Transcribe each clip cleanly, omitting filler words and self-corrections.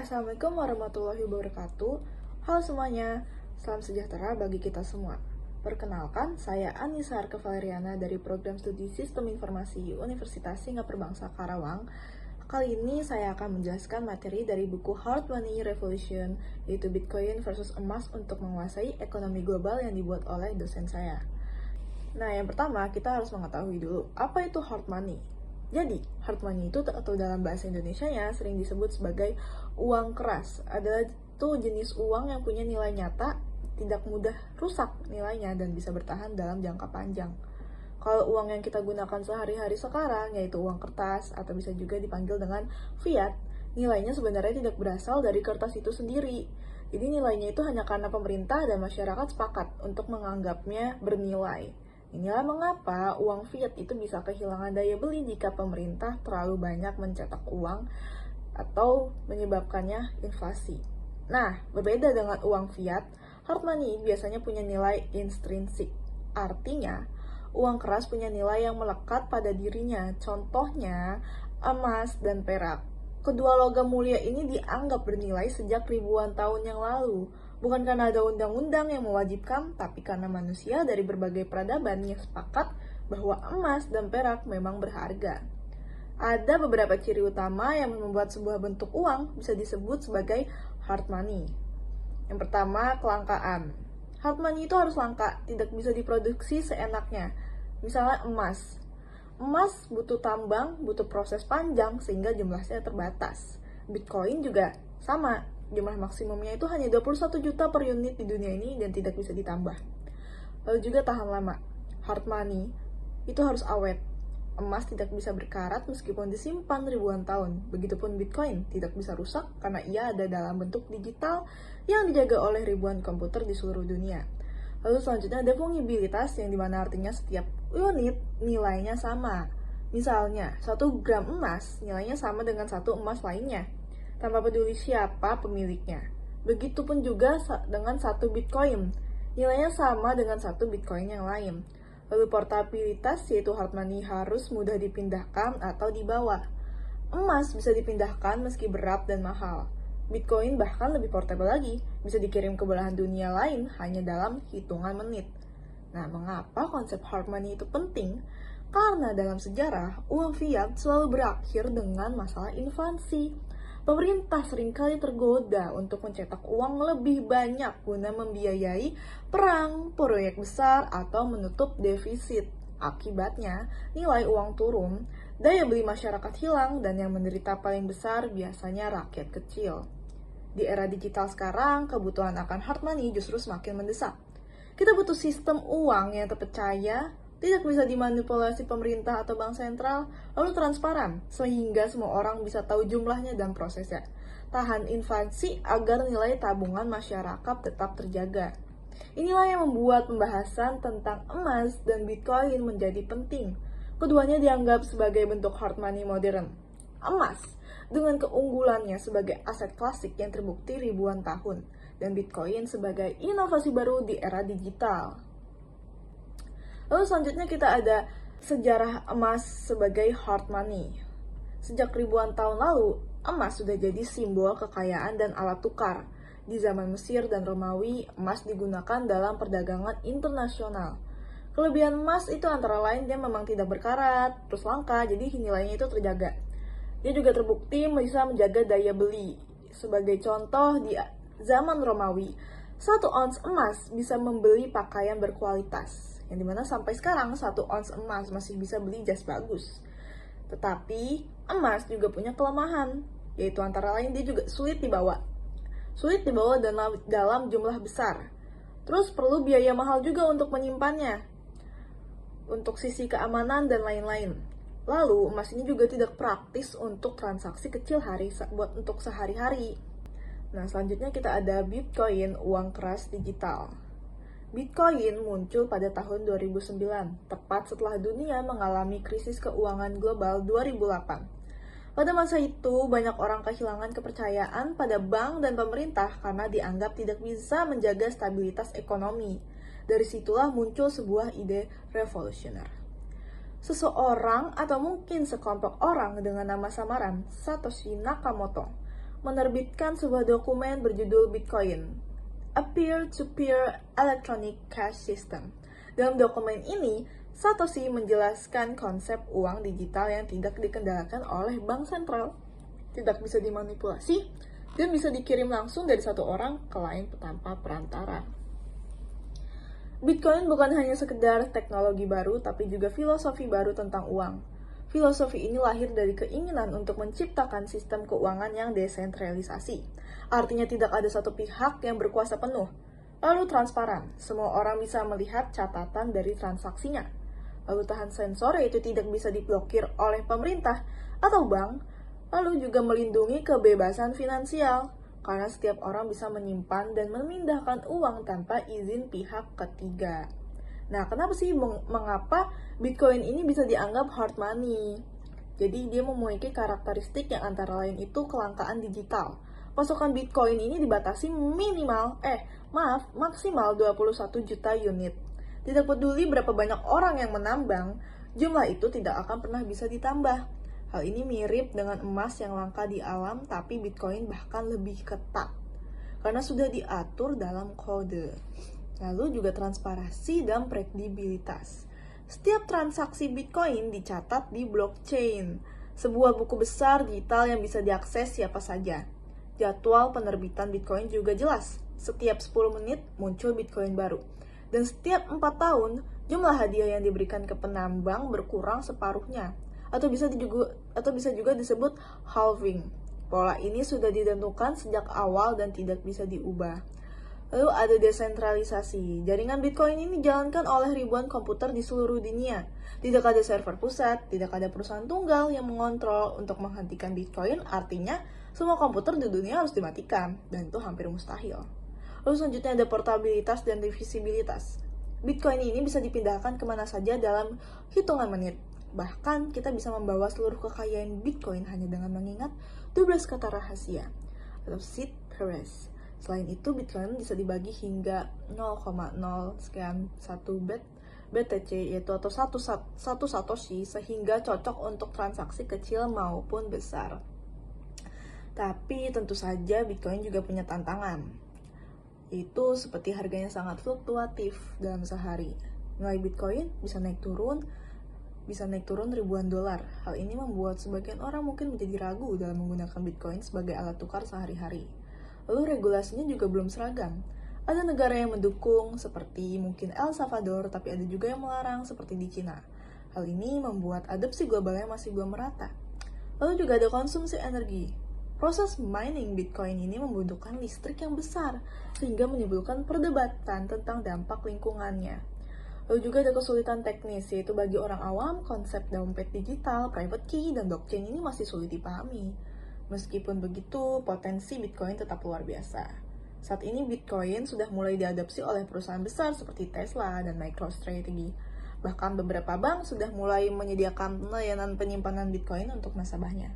Assalamualaikum warahmatullahi wabarakatuh. Halo semuanya, salam sejahtera bagi kita semua. Perkenalkan, saya Anissa Arka Valeriana dari Program Studi Sistem Informasi Universitas Singapura Bangsa Karawang. Kali ini saya akan menjelaskan materi dari buku Hard Money Revolution, yaitu Bitcoin versus emas untuk menguasai ekonomi global yang dibuat oleh dosen saya. Nah, yang pertama kita harus mengetahui dulu, apa itu hard money? Jadi, hard money itu atau dalam bahasa Indonesianya sering disebut sebagai uang keras. Adalah itu jenis uang yang punya nilai nyata, tidak mudah rusak nilainya dan bisa bertahan dalam jangka panjang. Kalau uang yang kita gunakan sehari-hari sekarang, yaitu uang kertas atau bisa juga dipanggil dengan fiat, nilainya sebenarnya tidak berasal dari kertas itu sendiri. Jadi nilainya itu hanya karena pemerintah dan masyarakat sepakat untuk menganggapnya bernilai. Inilah mengapa uang fiat itu bisa kehilangan daya beli jika pemerintah terlalu banyak mencetak uang atau menyebabkannya inflasi. Nah, berbeda dengan uang fiat, hard money biasanya punya nilai intrinsik. Artinya, uang keras punya nilai yang melekat pada dirinya. Contohnya, emas dan perak. Kedua logam mulia ini dianggap bernilai sejak ribuan tahun yang lalu. Bukan karena ada undang-undang yang mewajibkan, tapi karena manusia dari berbagai peradaban yang sepakat bahwa emas dan perak memang berharga. Ada beberapa ciri utama yang membuat sebuah bentuk uang bisa disebut sebagai hard money. Yang pertama, kelangkaan. Hard money itu harus langka, tidak bisa diproduksi seenaknya. Misalnya emas. Emas butuh tambang, butuh proses panjang sehingga jumlahnya terbatas. Bitcoin juga sama, jumlah maksimumnya itu hanya 21 juta per unit di dunia ini dan tidak bisa ditambah. Lalu juga tahan lama. Hard money itu harus awet. Emas tidak bisa berkarat meskipun disimpan ribuan tahun. Begitupun Bitcoin tidak bisa rusak karena ia ada dalam bentuk digital yang dijaga oleh ribuan komputer di seluruh dunia. Lalu selanjutnya ada fungibilitas yang dimana artinya setiap unit nilainya sama. Misalnya, 1 gram emas nilainya sama dengan 1 emas lainnya, tanpa peduli siapa pemiliknya. Begitupun juga dengan 1 Bitcoin, nilainya sama dengan 1 Bitcoin yang lain. Lalu portabilitas, yaitu hard money harus mudah dipindahkan atau dibawa. Emas bisa dipindahkan meski berat dan mahal. Bitcoin bahkan lebih portable lagi, bisa dikirim ke belahan dunia lain hanya dalam hitungan menit. Nah, mengapa konsep hard money itu penting? Karena dalam sejarah, uang fiat selalu berakhir dengan masalah inflasi. Pemerintah seringkali tergoda untuk mencetak uang lebih banyak guna membiayai perang, proyek besar, atau menutup defisit. Akibatnya, nilai uang turun, daya beli masyarakat hilang, dan yang menderita paling besar biasanya rakyat kecil. Di era digital sekarang, kebutuhan akan hard money justru semakin mendesak. Kita butuh sistem uang yang terpercaya, tidak bisa dimanipulasi pemerintah atau bank sentral, lalu transparan, sehingga semua orang bisa tahu jumlahnya dan prosesnya. Tahan inflasi agar nilai tabungan masyarakat tetap terjaga. Inilah yang membuat pembahasan tentang emas dan Bitcoin menjadi penting. Keduanya dianggap sebagai bentuk hard money modern. Emas, dengan keunggulannya sebagai aset klasik yang terbukti ribuan tahun, dan Bitcoin sebagai inovasi baru di era digital. Lalu selanjutnya kita ada sejarah emas sebagai hard money. Sejak ribuan tahun lalu, emas sudah jadi simbol kekayaan dan alat tukar. Di zaman Mesir dan Romawi, emas digunakan dalam perdagangan internasional. Kelebihan emas itu antara lain dia memang tidak berkarat, terus langka, jadi nilainya itu terjaga. Dia juga terbukti bisa menjaga daya beli. Sebagai contoh, di zaman Romawi, 1 ons emas bisa membeli pakaian berkualitas, yang dimana sampai sekarang 1 ons emas masih bisa beli jas bagus. Tetapi emas juga punya kelemahan, yaitu antara lain dia juga sulit dibawa dalam jumlah besar. Terus perlu biaya mahal juga untuk menyimpannya, untuk sisi keamanan dan lain-lain. Lalu emas ini juga tidak praktis untuk transaksi kecil untuk sehari-hari. Nah, selanjutnya kita ada Bitcoin, uang keras digital. Bitcoin muncul pada tahun 2009, tepat setelah dunia mengalami krisis keuangan global 2008. Pada masa itu, banyak orang kehilangan kepercayaan pada bank dan pemerintah karena dianggap tidak bisa menjaga stabilitas ekonomi. Dari situlah muncul sebuah ide revolusioner. Seseorang atau mungkin sekelompok orang dengan nama samaran Satoshi Nakamoto menerbitkan sebuah dokumen berjudul Bitcoin, a peer-to-peer electronic cash system. Dalam dokumen ini, Satoshi menjelaskan konsep uang digital yang tidak dikendalikan oleh bank sentral, tidak bisa dimanipulasi, dan bisa dikirim langsung dari satu orang ke lain tanpa perantara. Bitcoin bukan hanya sekedar teknologi baru, tapi juga filosofi baru tentang uang. Filosofi ini lahir dari keinginan untuk menciptakan sistem keuangan yang desentralisasi. Artinya tidak ada satu pihak yang berkuasa penuh. Lalu transparan, semua orang bisa melihat catatan dari transaksinya. Lalu tahan sensor, yaitu tidak bisa diblokir oleh pemerintah atau bank. Lalu juga melindungi kebebasan finansial, karena setiap orang bisa menyimpan dan memindahkan uang tanpa izin pihak ketiga. Nah, kenapa sih mengapa Bitcoin ini bisa dianggap hard money? Jadi dia memiliki karakteristik yang antara lain itu kelangkaan digital. Pasokan Bitcoin ini dibatasi maksimal 21 juta unit. Tidak peduli berapa banyak orang yang menambang, jumlah itu tidak akan pernah bisa ditambah. Hal ini mirip dengan emas yang langka di alam, tapi Bitcoin bahkan lebih ketat karena sudah diatur dalam kode. Lalu juga transparansi dan kredibilitas. Setiap transaksi Bitcoin dicatat di blockchain, sebuah buku besar digital yang bisa diakses siapa saja. Jadwal penerbitan Bitcoin juga jelas. Setiap 10 menit muncul Bitcoin baru. Dan setiap 4 tahun, jumlah hadiah yang diberikan ke penambang berkurang separuhnya. Atau bisa juga disebut halving. Pola ini sudah ditentukan sejak awal dan tidak bisa diubah. Lalu ada desentralisasi. Jaringan Bitcoin ini dijalankan oleh ribuan komputer di seluruh dunia. Tidak ada server pusat, tidak ada perusahaan tunggal yang mengontrol untuk menghentikan Bitcoin, artinya semua komputer di dunia harus dimatikan, dan itu hampir mustahil. Lalu selanjutnya ada portabilitas dan divisibilitas. Bitcoin ini bisa dipindahkan kemana saja dalam hitungan menit. Bahkan kita bisa membawa seluruh kekayaan Bitcoin hanya dengan mengingat 12 kata rahasia atau seed phrase. Selain itu, Bitcoin bisa dibagi hingga 0,0 sekian 1 BTC, yaitu atau satu Satoshi, sehingga cocok untuk transaksi kecil maupun besar. Tapi tentu saja Bitcoin juga punya tantangan. Itu seperti harganya sangat fluktuatif dalam sehari. Nilai Bitcoin bisa naik turun ribuan dolar. Hal ini membuat sebagian orang mungkin menjadi ragu dalam menggunakan Bitcoin sebagai alat tukar sehari-hari. Lalu regulasinya juga belum seragam. Ada negara yang mendukung seperti mungkin El Salvador, tapi ada juga yang melarang seperti di Cina. Hal ini membuat adopsi globalnya masih belum merata. Lalu juga ada konsumsi energi. Proses mining Bitcoin ini membutuhkan listrik yang besar, sehingga menimbulkan perdebatan tentang dampak lingkungannya. Lalu juga ada kesulitan teknis, yaitu bagi orang awam, konsep dompet digital, private key, dan blockchain ini masih sulit dipahami. Meskipun begitu, potensi Bitcoin tetap luar biasa. Saat ini Bitcoin sudah mulai diadopsi oleh perusahaan besar seperti Tesla dan MicroStrategy. Bahkan beberapa bank sudah mulai menyediakan layanan penyimpanan Bitcoin untuk nasabahnya.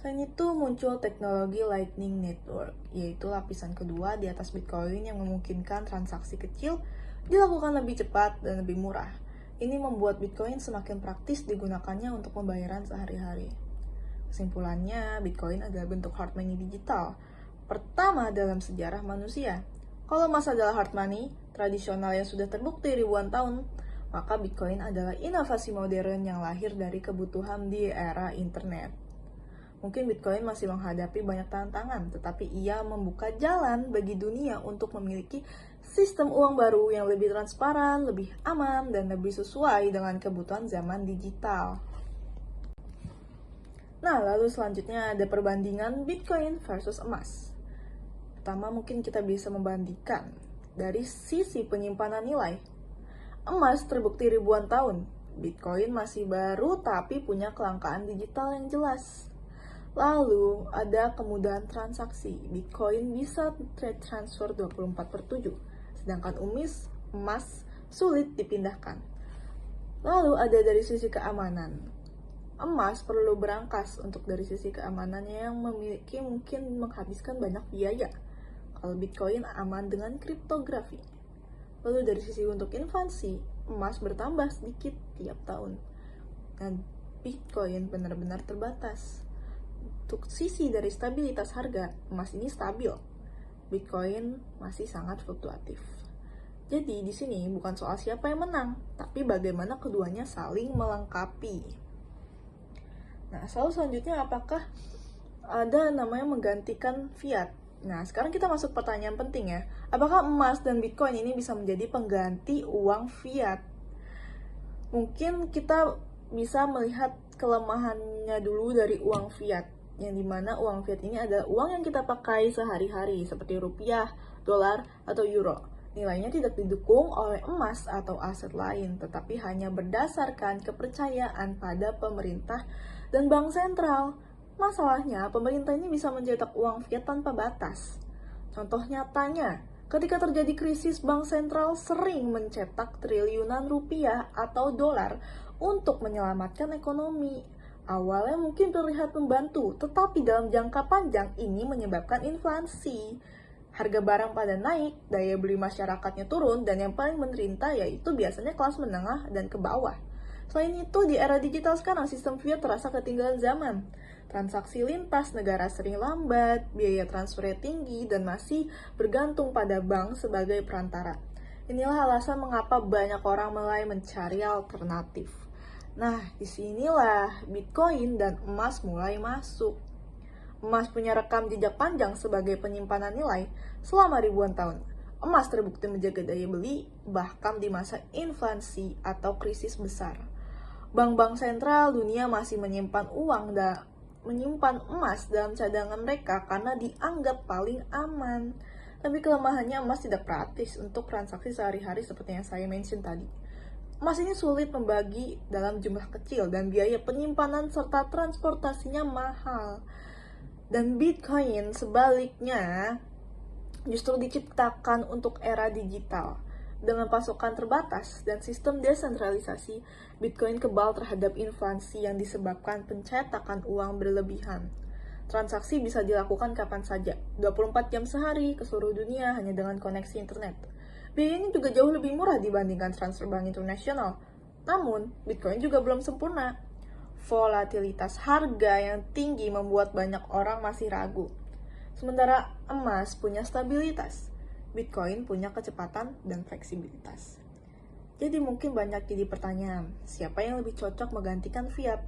Selain itu, muncul teknologi Lightning Network, yaitu lapisan kedua di atas Bitcoin yang memungkinkan transaksi kecil dilakukan lebih cepat dan lebih murah. Ini membuat Bitcoin semakin praktis digunakannya untuk pembayaran sehari-hari. Kesimpulannya, Bitcoin adalah bentuk hard money digital pertama dalam sejarah manusia. Kalau emas adalah hard money tradisional yang sudah terbukti ribuan tahun, maka Bitcoin adalah inovasi modern yang lahir dari kebutuhan di era internet. Mungkin Bitcoin masih menghadapi banyak tantangan, tetapi ia membuka jalan bagi dunia untuk memiliki sistem uang baru yang lebih transparan, lebih aman, dan lebih sesuai dengan kebutuhan zaman digital. Nah, lalu selanjutnya ada perbandingan Bitcoin versus emas. Pertama, mungkin kita bisa membandingkan dari sisi penyimpanan nilai. Emas terbukti ribuan tahun, Bitcoin masih baru tapi punya kelangkaan digital yang jelas. Lalu ada kemudahan transaksi. Bitcoin bisa trade transfer 24/7, sedangkan emas sulit dipindahkan. Lalu ada dari sisi keamanan. Emas perlu berangkas untuk dari sisi keamanannya yang memiliki mungkin menghabiskan banyak biaya. Kalau Bitcoin aman dengan kriptografi. Lalu dari sisi untuk inflasi, emas bertambah sedikit tiap tahun. Dan Bitcoin benar-benar terbatas. Untuk sisi dari stabilitas harga, emas ini stabil. Bitcoin masih sangat fluktuatif. Jadi di sini bukan soal siapa yang menang, tapi bagaimana keduanya saling melengkapi. Nah, selanjutnya apakah ada namanya menggantikan fiat? Nah, sekarang kita masuk pertanyaan penting ya. Apakah emas dan Bitcoin ini bisa menjadi pengganti uang fiat? Mungkin kita bisa melihat kelemahannya dulu dari uang fiat, yang dimana uang fiat ini adalah uang yang kita pakai sehari-hari, seperti rupiah, dolar, atau euro. Nilainya tidak didukung oleh emas atau aset lain, tetapi hanya berdasarkan kepercayaan pada pemerintah dan bank sentral. Masalahnya, pemerintah ini bisa mencetak uang fiat tanpa batas. Contoh nyatanya, ketika terjadi krisis, bank sentral sering mencetak triliunan rupiah atau dolar untuk menyelamatkan ekonomi. Awalnya mungkin terlihat membantu, tetapi dalam jangka panjang ini menyebabkan inflasi. Harga barang pada naik, daya beli masyarakatnya turun, dan yang paling menderita yaitu biasanya kelas menengah dan ke bawah. Selain itu, di era digital sekarang, sistem fiat terasa ketinggalan zaman. Transaksi lintas negara sering lambat, biaya transfernya tinggi, dan masih bergantung pada bank sebagai perantara. Inilah alasan mengapa banyak orang mulai mencari alternatif. Nah, disinilah Bitcoin dan emas mulai masuk. Emas punya rekam jejak panjang sebagai penyimpanan nilai selama ribuan tahun. Emas terbukti menjaga daya beli bahkan di masa inflasi atau krisis besar. Bank-bank sentral dunia masih menyimpan emas dalam cadangan mereka karena dianggap paling aman. Tapi kelemahannya, emas tidak praktis untuk transaksi sehari-hari seperti yang saya mention tadi. Emas ini sulit membagi dalam jumlah kecil dan biaya penyimpanan serta transportasinya mahal. Dan Bitcoin sebaliknya justru diciptakan untuk era digital. Dengan pasokan terbatas dan sistem desentralisasi, Bitcoin kebal terhadap inflasi yang disebabkan pencetakan uang berlebihan. Transaksi bisa dilakukan kapan saja, 24 jam sehari ke seluruh dunia hanya dengan koneksi internet. Biayanya juga jauh lebih murah dibandingkan transfer bank internasional. Namun, Bitcoin juga belum sempurna. Volatilitas harga yang tinggi membuat banyak orang masih ragu. Sementara emas punya stabilitas, Bitcoin punya kecepatan dan fleksibilitas. Jadi mungkin banyak jadi pertanyaan, siapa yang lebih cocok menggantikan fiat?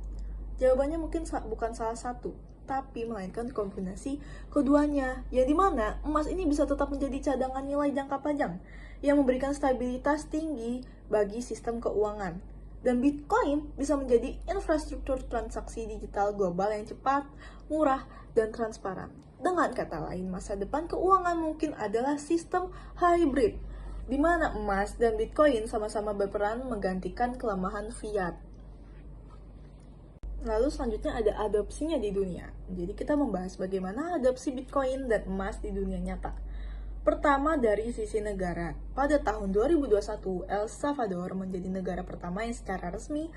Jawabannya mungkin bukan salah satu, tapi melainkan kombinasi keduanya, yang dimana emas ini bisa tetap menjadi cadangan nilai jangka panjang yang memberikan stabilitas tinggi bagi sistem keuangan. Dan Bitcoin bisa menjadi infrastruktur transaksi digital global yang cepat, murah, dan transparan. Dengan kata lain, masa depan keuangan mungkin adalah sistem hybrid, di mana emas dan Bitcoin sama-sama berperan menggantikan kelemahan fiat. Lalu selanjutnya ada adopsinya di dunia. Jadi kita membahas bagaimana adopsi Bitcoin dan emas di dunia nyata. Pertama, dari sisi negara. Pada tahun 2021, El Salvador menjadi negara pertama yang secara resmi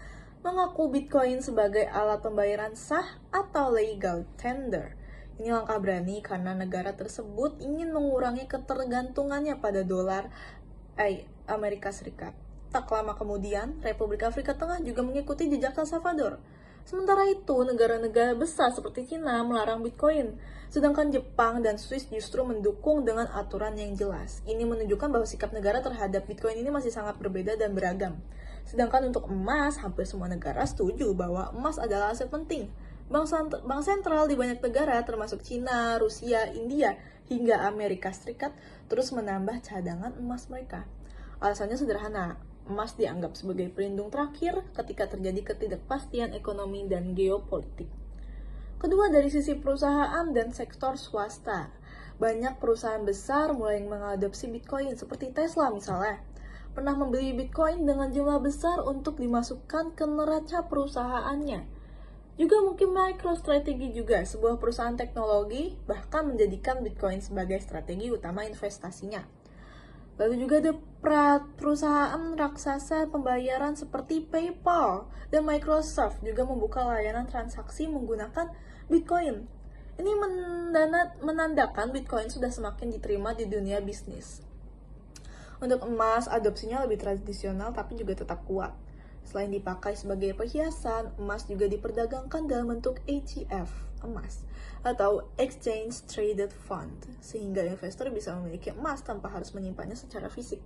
mengaku Bitcoin sebagai alat pembayaran sah atau legal tender. Ini langkah berani karena negara tersebut ingin mengurangi ketergantungannya pada dolar Amerika Serikat. Tak lama kemudian, Republik Afrika Tengah juga mengikuti jejak El Salvador. Sementara itu, negara-negara besar seperti China melarang Bitcoin, sedangkan Jepang dan Swiss justru mendukung dengan aturan yang jelas. Ini menunjukkan bahwa sikap negara terhadap Bitcoin ini masih sangat berbeda dan beragam. Sedangkan untuk emas, hampir semua negara setuju bahwa emas adalah aset penting. Bank sentral di banyak negara, termasuk China, Rusia, India, hingga Amerika Serikat, terus menambah cadangan emas mereka. Alasannya sederhana. Emas dianggap sebagai pelindung terakhir ketika terjadi ketidakpastian ekonomi dan geopolitik. Kedua, dari sisi perusahaan dan sektor swasta. Banyak perusahaan besar mulai mengadopsi Bitcoin, seperti Tesla misalnya. Pernah membeli Bitcoin dengan jumlah besar untuk dimasukkan ke neraca perusahaannya. Juga mungkin MicroStrategy juga, sebuah perusahaan teknologi, bahkan menjadikan Bitcoin sebagai strategi utama investasinya. Lalu juga ada perusahaan raksasa pembayaran seperti PayPal dan Microsoft juga membuka layanan transaksi menggunakan Bitcoin. Ini menandakan Bitcoin sudah semakin diterima di dunia bisnis. Untuk emas, adopsinya lebih tradisional tapi juga tetap kuat. Selain dipakai sebagai perhiasan, emas juga diperdagangkan dalam bentuk ETF. emas, atau Exchange Traded Fund, sehingga investor bisa memiliki emas tanpa harus menyimpannya secara fisik.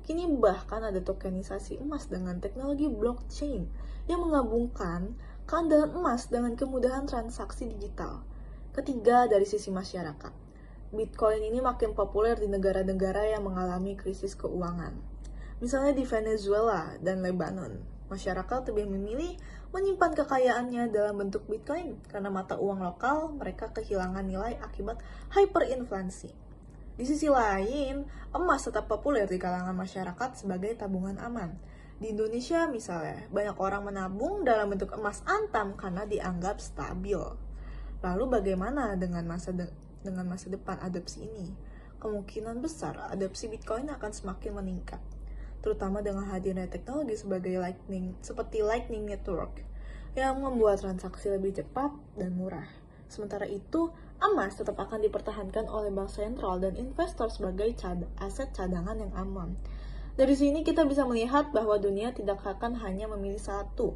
Kini bahkan ada tokenisasi emas dengan teknologi blockchain yang menggabungkan keandalan emas dengan kemudahan transaksi digital. Ketiga, dari sisi masyarakat. Bitcoin ini makin populer di negara-negara yang mengalami krisis keuangan. Misalnya di Venezuela dan Lebanon, masyarakat lebih memilih menyimpan kekayaannya dalam bentuk Bitcoin karena mata uang lokal mereka kehilangan nilai akibat hyperinflasi. Di sisi lain, emas tetap populer di kalangan masyarakat sebagai tabungan aman. Di Indonesia misalnya, banyak orang menabung dalam bentuk emas antam karena dianggap stabil. Lalu bagaimana dengan masa depan adopsi ini? Kemungkinan besar adopsi Bitcoin akan semakin meningkat, terutama dengan hadirnya teknologi seperti Lightning Network yang membuat transaksi lebih cepat dan murah. Sementara itu, emas tetap akan dipertahankan oleh bank sentral dan investor sebagai aset cadangan yang aman. Dari sini kita bisa melihat bahwa dunia tidak akan hanya memilih satu.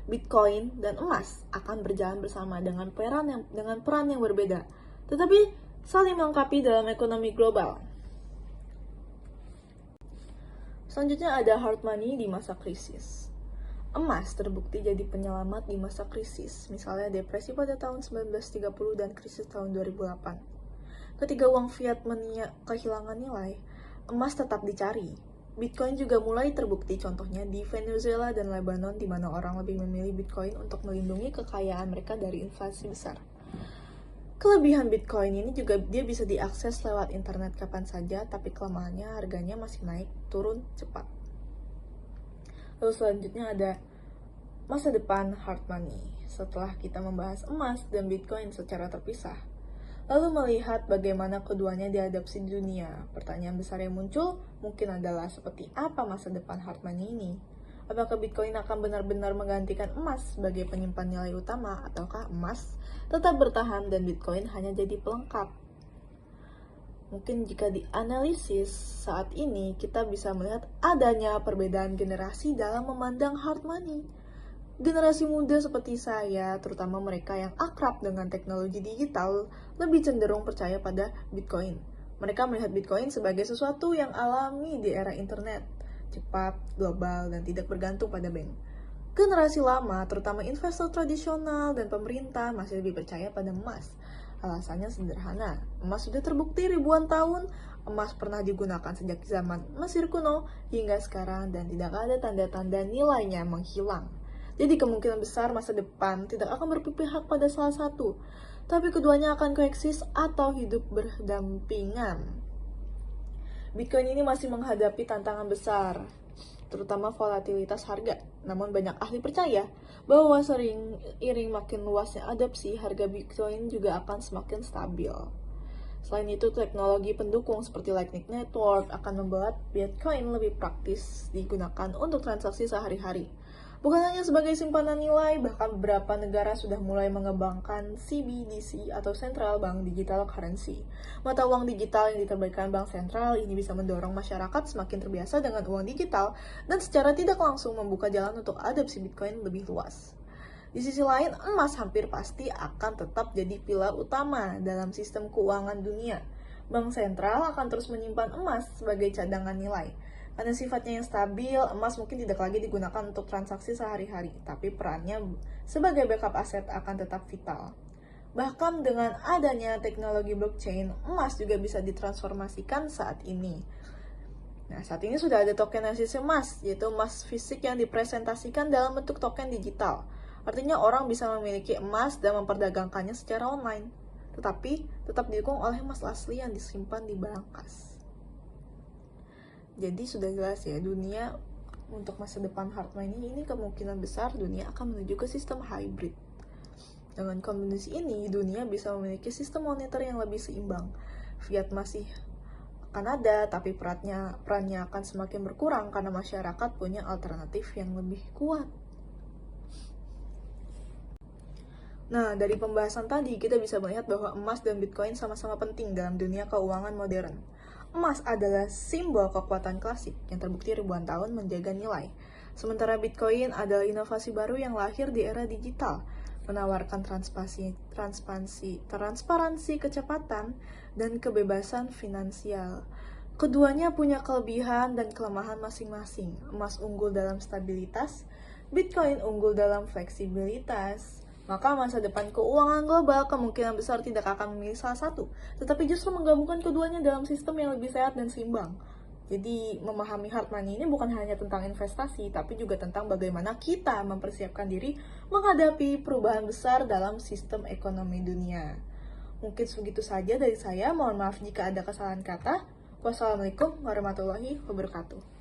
Bitcoin dan emas akan berjalan bersama dengan peran yang berbeda, tetapi saling melengkapi dalam ekonomi global. Selanjutnya ada hard money di masa krisis. Emas terbukti jadi penyelamat di masa krisis, misalnya depresi pada tahun 1930 dan krisis tahun 2008. Ketika uang fiat kehilangan nilai, emas tetap dicari. Bitcoin juga mulai terbukti contohnya di Venezuela dan Lebanon, di mana orang lebih memilih Bitcoin untuk melindungi kekayaan mereka dari inflasi besar. Kelebihan Bitcoin ini juga dia bisa diakses lewat internet kapan saja, tapi kelemahannya harganya masih naik turun cepat. Lalu selanjutnya ada masa depan hard money. Setelah kita membahas emas dan Bitcoin secara terpisah, lalu melihat bagaimana keduanya diadopsi di dunia, pertanyaan besar yang muncul mungkin adalah seperti apa masa depan hard money ini? Apakah Bitcoin akan benar-benar menggantikan emas sebagai penyimpan nilai utama, ataukah emas tetap bertahan dan Bitcoin hanya jadi pelengkap? Mungkin jika dianalisis saat ini, kita bisa melihat adanya perbedaan generasi dalam memandang hard money. Generasi muda seperti saya, terutama mereka yang akrab dengan teknologi digital, lebih cenderung percaya pada Bitcoin. Mereka melihat Bitcoin sebagai sesuatu yang alami di era internet, cepat, global, dan tidak bergantung pada bank. Generasi lama, terutama investor tradisional dan pemerintah, masih lebih percaya pada emas. Alasannya sederhana, emas sudah terbukti ribuan tahun, emas pernah digunakan sejak zaman Mesir kuno hingga sekarang dan tidak ada tanda-tanda nilainya menghilang. Jadi kemungkinan besar masa depan tidak akan berpihak pada salah satu, tapi keduanya akan koeksis atau hidup berdampingan. Bitcoin ini masih menghadapi tantangan besar, terutama volatilitas harga. Namun banyak ahli percaya bahwa seiring makin luasnya adopsi, harga Bitcoin juga akan semakin stabil. Selain itu, teknologi pendukung seperti Lightning Network akan membuat Bitcoin lebih praktis digunakan untuk transaksi sehari-hari. Bukan hanya sebagai simpanan nilai, bahkan beberapa negara sudah mulai mengembangkan CBDC atau Central Bank Digital Currency. Mata uang digital yang diterbitkan bank sentral ini bisa mendorong masyarakat semakin terbiasa dengan uang digital dan secara tidak langsung membuka jalan untuk adopsi Bitcoin lebih luas. Di sisi lain, emas hampir pasti akan tetap jadi pilar utama dalam sistem keuangan dunia. Bank sentral akan terus menyimpan emas sebagai cadangan nilai. Karena sifatnya yang stabil, emas mungkin tidak lagi digunakan untuk transaksi sehari-hari, tapi perannya sebagai backup aset akan tetap vital. Bahkan dengan adanya teknologi blockchain, emas juga bisa ditransformasikan saat ini. Nah, saat ini sudah ada tokenisasi emas, yaitu emas fisik yang dipresentasikan dalam bentuk token digital. Artinya orang bisa memiliki emas dan memperdagangkannya secara online, tetapi tetap didukung oleh emas asli yang disimpan di brankas. Jadi sudah jelas ya, dunia untuk masa depan hard money ini kemungkinan besar dunia akan menuju ke sistem hybrid. Dengan kombinasi ini, dunia bisa memiliki sistem moneter yang lebih seimbang. Fiat masih akan ada, tapi perannya akan semakin berkurang karena masyarakat punya alternatif yang lebih kuat. Nah, dari pembahasan tadi kita bisa melihat bahwa emas dan Bitcoin sama-sama penting dalam dunia keuangan modern. Emas adalah simbol kekuatan klasik yang terbukti ribuan tahun menjaga nilai. Sementara Bitcoin adalah inovasi baru yang lahir di era digital. menawarkan transparansi, kecepatan, dan kebebasan finansial. Keduanya punya kelebihan dan kelemahan masing-masing. Emas unggul dalam stabilitas, Bitcoin unggul dalam fleksibilitas. Maka masa depan keuangan global kemungkinan besar tidak akan memilih salah satu, tetapi justru menggabungkan keduanya dalam sistem yang lebih sehat dan seimbang. Jadi memahami hard money ini bukan hanya tentang investasi, tapi juga tentang bagaimana kita mempersiapkan diri menghadapi perubahan besar dalam sistem ekonomi dunia. Mungkin segitu saja dari saya, mohon maaf jika ada kesalahan kata. Wassalamualaikum warahmatullahi wabarakatuh.